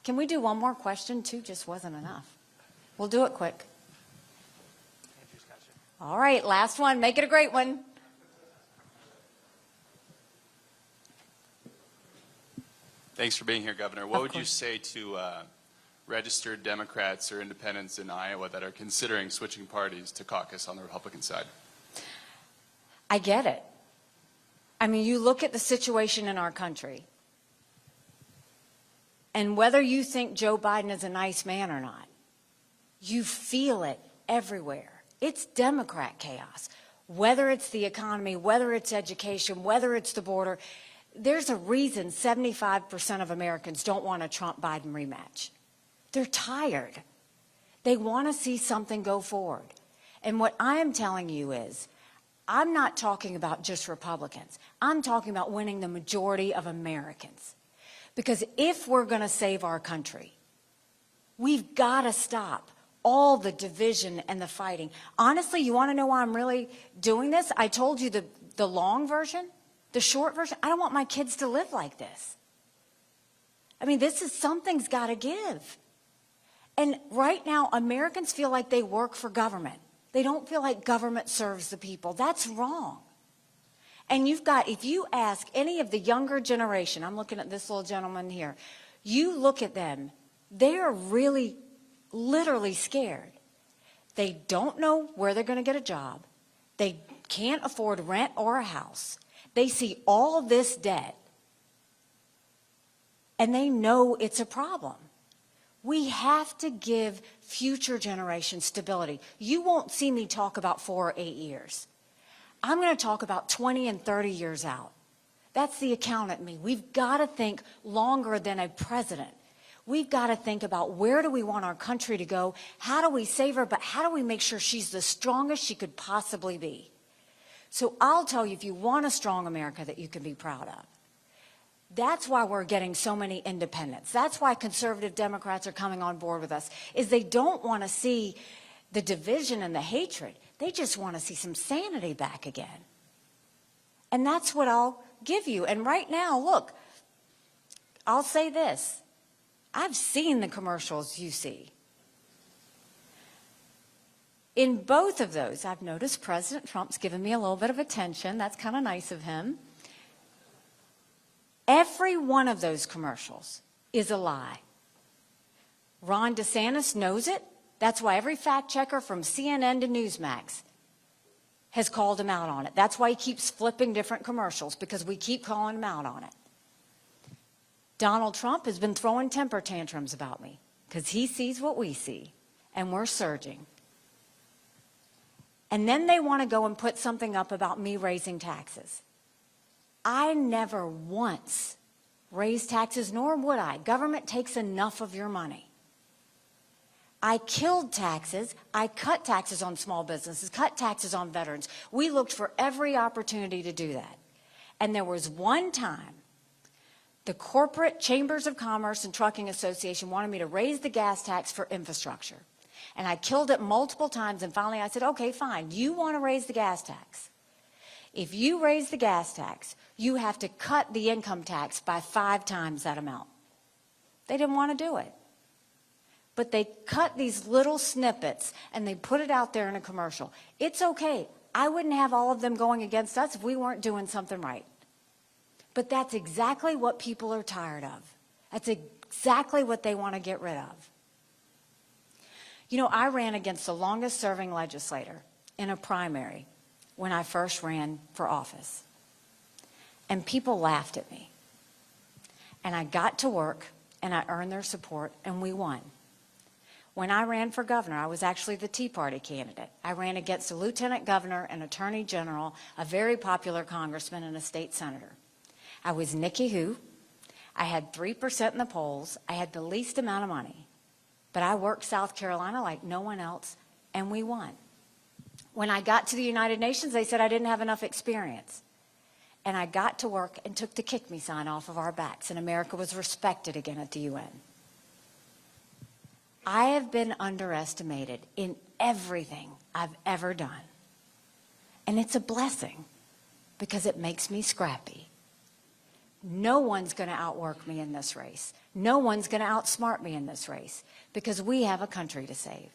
Can we do one more question? Two just wasn't enough. We'll do it quick. All right, last one. Make it a great one. Thanks for being here, Governor. What would you say to registered Democrats or independents in Iowa that are considering switching parties to caucus on the Republican side? I get it. I mean, you look at the situation in our country, and whether you think Joe Biden is a nice man or not, you feel it everywhere. It's Democrat chaos. Whether it's the economy, whether it's education, whether it's the border, there's a reason 75% of Americans don't want a Trump-Biden rematch. They're tired. They want to see something go forward. And what I am telling you is, I'm not talking about just Republicans. I'm talking about winning the majority of Americans. Because if we're going to save our country, we've got to stop all the division and the fighting. Honestly, you want to know why I'm really doing this? I told you the long version, the short version. I don't want my kids to live like this. I mean, something's got to give. And right now, Americans feel like they work for government. They don't feel like government serves the people. That's wrong. And if you ask any of the younger generation, I'm looking at this little gentleman here, you look at them, they are really, literally scared. They don't know where they're going to get a job. They can't afford rent or a house. They see all this debt, and they know it's a problem. We have to give future generations stability. You won't see me talk about 4 or 8 years. I'm going to talk about 20 and 30 years out. That's the accountant in me. We've got to think longer than a president. We've got to think about where do we want our country to go? How do we save her? But how do we make sure she's the strongest she could possibly be? So I'll tell you, if you want a strong America that you can be proud of, that's why we're getting so many independents. That's why conservative Democrats are coming on board with us, is they don't want to see the division and the hatred. They just want to see some sanity back again. And that's what I'll give you. And right now, look, I'll say this. I've seen the commercials you see. In both of those, I've noticed President Trump's given me a little bit of attention. That's kind of nice of him. Every one of those commercials is a lie. Ron DeSantis knows it. That's why every fact checker from CNN to Newsmax has called him out on it. That's why he keeps flipping different commercials, because we keep calling him out on it. Donald Trump has been throwing temper tantrums about me because he sees what we see, and we're surging. And then they want to go and put something up about me raising taxes. I never once raised taxes, nor would I. Government takes enough of your money. I killed taxes. I cut taxes on small businesses, cut taxes on veterans. We looked for every opportunity to do that. And there was one time the corporate chambers of commerce and trucking association wanted me to raise the gas tax for infrastructure. And I killed it multiple times, and finally I said, okay, fine, you want to raise the gas tax. If you raise the gas tax, you have to cut the income tax by 5 times that amount. They didn't want to do it. But they cut these little snippets and they put it out there in a commercial. It's okay. I wouldn't have all of them going against us if we weren't doing something right. But that's exactly what people are tired of. That's exactly what they want to get rid of. You know, I ran against the longest serving legislator in a primary when I first ran for office. And people laughed at me. And I got to work and I earned their support and we won. When I ran for governor, I was actually the Tea Party candidate. I ran against a lieutenant governor, an attorney general, a very popular congressman, and a state senator. I was Nikki Who. I had 3% in the polls. I had the least amount of money. But I worked South Carolina like no one else, and we won. When I got to the United Nations, they said I didn't have enough experience. And I got to work and took the kick me sign off of our backs, and America was respected again at the UN. I have been underestimated in everything I've ever done. And it's a blessing because it makes me scrappy. no one's going to outwork me in this race. No one's going to outsmart me in this race because we have a country to save.